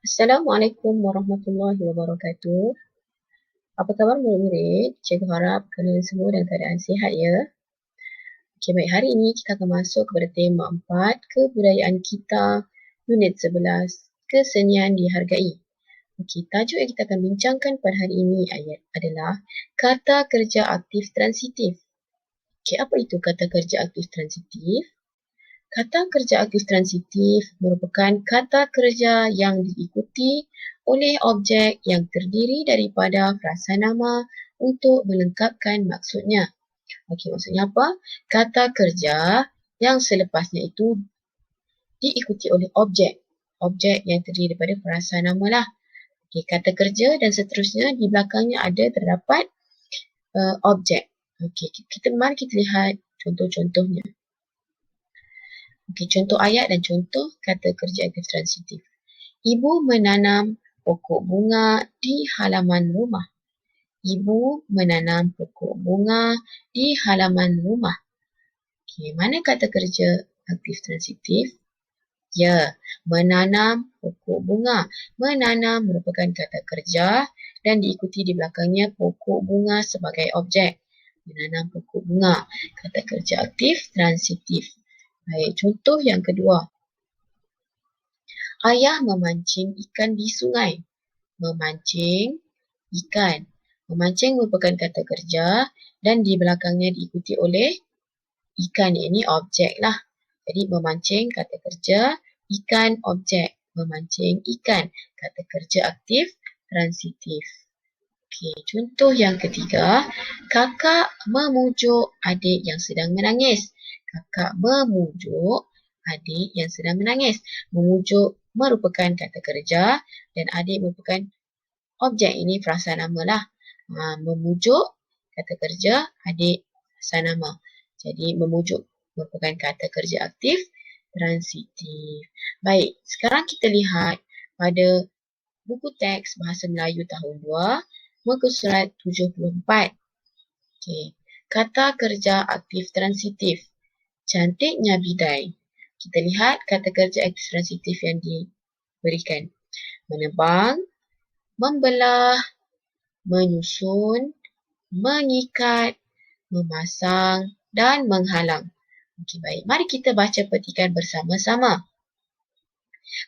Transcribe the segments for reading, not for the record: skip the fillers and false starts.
Assalamualaikum warahmatullahi wabarakatuh. Apa khabar murid-murid? Cikgu harap kalian semua dalam keadaan sihat ya. Okey, baik, hari ini kita akan masuk kepada tema 4, kebudayaan kita, unit 11, kesenian dihargai. Okey, tajuk yang kita akan bincangkan pada hari ini adalah kata kerja aktif transitif. Okey, apa itu kata kerja aktif transitif? Kata kerja aktif transitif merupakan kata kerja yang diikuti oleh objek yang terdiri daripada frasa nama untuk melengkapkan maksudnya. Okey, maksudnya apa? Kata kerja yang selepasnya itu diikuti oleh objek. Objek yang terdiri daripada frasa nama lah. Okey, kata kerja dan seterusnya di belakangnya ada terdapat objek. Okey, mari kita lihat contoh-contohnya. Okey, contoh ayat dan contoh kata kerja aktif transitif. Ibu menanam pokok bunga di halaman rumah. Ibu menanam pokok bunga di halaman rumah. Okey, mana kata kerja aktif transitif? Ya, menanam pokok bunga. Menanam merupakan kata kerja dan diikuti di belakangnya pokok bunga sebagai objek. Menanam pokok bunga. Kata kerja aktif transitif. Baik, contoh yang kedua. Ayah memancing ikan di sungai. Memancing ikan. Memancing merupakan kata kerja dan di belakangnya diikuti oleh ikan, ini objek lah. Jadi memancing kata kerja, ikan objek. Memancing ikan kata kerja aktif transitif. Okey, contoh yang ketiga, kakak memujuk adik yang sedang menangis. Kakak memujuk adik yang sedang menangis. Memujuk merupakan kata kerja dan adik merupakan objek, ini frasa nama lah. Memujuk kata kerja, adik frasa nama. Jadi memujuk merupakan kata kerja aktif transitif. Baik, sekarang kita lihat pada buku teks Bahasa Melayu tahun 2, muka surat 74. Okey, kata kerja aktif transitif. Cantiknya bidai. Kita lihat kata kerja aktif transitif yang diberikan. Menebang, membelah, menyusun, mengikat, memasang dan menghalang. Okey, baik. Mari kita baca petikan bersama-sama.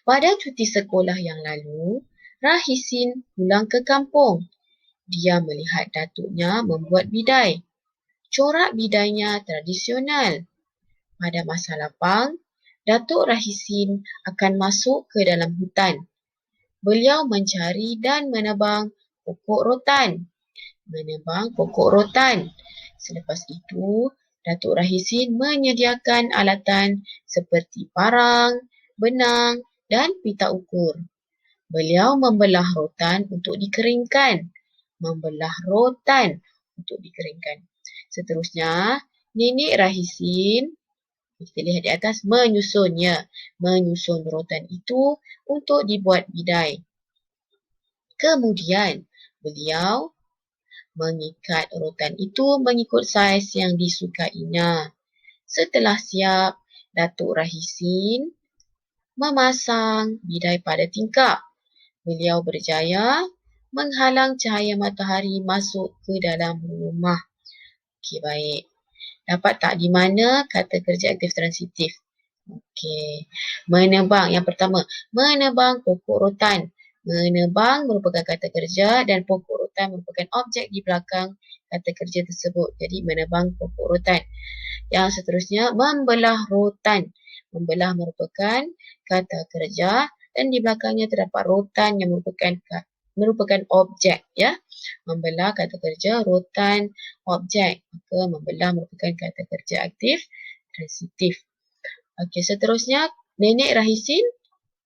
Pada cuti sekolah yang lalu, Rahisin pulang ke kampung. Dia melihat datuknya membuat bidai. Corak bidainya tradisional. Pada masa lapang, Datuk Rahisin akan masuk ke dalam hutan. Beliau mencari dan menebang pokok rotan. Menebang pokok rotan. Selepas itu, Datuk Rahisin menyediakan alatan seperti parang, benang dan pita ukur. Beliau membelah rotan untuk dikeringkan. Membelah rotan untuk dikeringkan. Seterusnya, Nenek Rahisin, kita lihat di atas, menyusunnya. Menyusun rotan itu untuk dibuat bidai. Kemudian, beliau mengikat rotan itu mengikut saiz yang disukainya. Setelah siap, Datuk Rahisin memasang bidai pada tingkap. Beliau berjaya menghalang cahaya matahari masuk ke dalam rumah. Okey, baik. Dapat tak di mana kata kerja aktif transitif? Okey. Menebang. Yang pertama, menebang pokok rotan. Menebang merupakan kata kerja dan pokok rotan merupakan objek di belakang kata kerja tersebut. Jadi, menebang pokok rotan. Yang seterusnya, membelah rotan. Membelah merupakan kata kerja dan di belakangnya terdapat rotan yang merupakan objek, ya. Membelah kata kerja, rotan objek. Maka membelah merupakan kata kerja aktif transitif. Okey, seterusnya Nenek Rahisin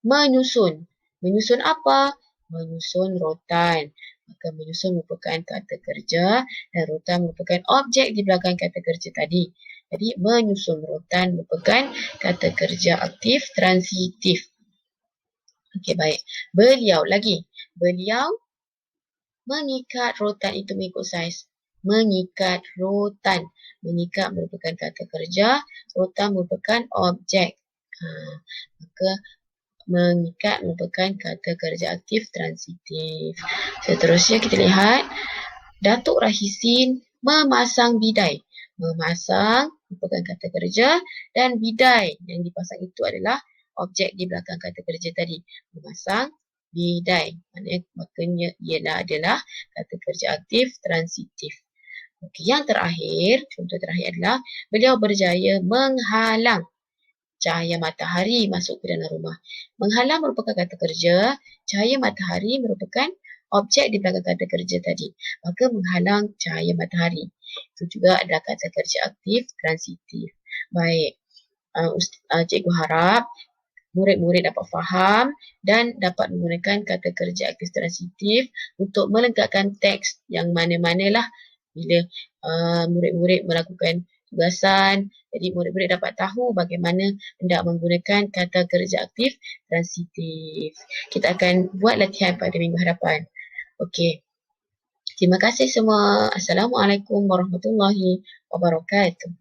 menyusun. Menyusun apa? Menyusun rotan. Maka menyusun merupakan kata kerja dan rotan merupakan objek di belakang kata kerja tadi. Jadi menyusun rotan merupakan kata kerja aktif transitif. Okey, baik. Beliau lagi. Beliau mengikat rotan itu mengikut saiz. Mengikat rotan. Mengikat merupakan kata kerja, rotan merupakan objek. Maka mengikat merupakan kata kerja aktif transitif. Seterusnya kita lihat Datuk Rahisin memasang bidai. Memasang merupakan kata kerja dan bidai yang dipasang itu adalah objek di belakang kata kerja tadi. Memasang bidai. Maknanya ialah adalah kata kerja aktif transitif. Okey, yang terakhir, contoh terakhir adalah beliau berjaya menghalang cahaya matahari masuk ke dalam rumah. Menghalang merupakan kata kerja, cahaya matahari merupakan objek di belakang kata kerja tadi. Maka menghalang cahaya matahari. Itu juga adalah kata kerja aktif transitif. Baik, cikgu harap murid-murid dapat faham dan dapat menggunakan kata kerja aktif transitif untuk melengkapkan teks yang mana-manalah bila murid-murid melakukan tugasan. Jadi murid-murid dapat tahu bagaimana hendak menggunakan kata kerja aktif transitif. Kita akan buat latihan pada minggu hadapan. Okey. Terima kasih semua. Assalamualaikum warahmatullahi wabarakatuh.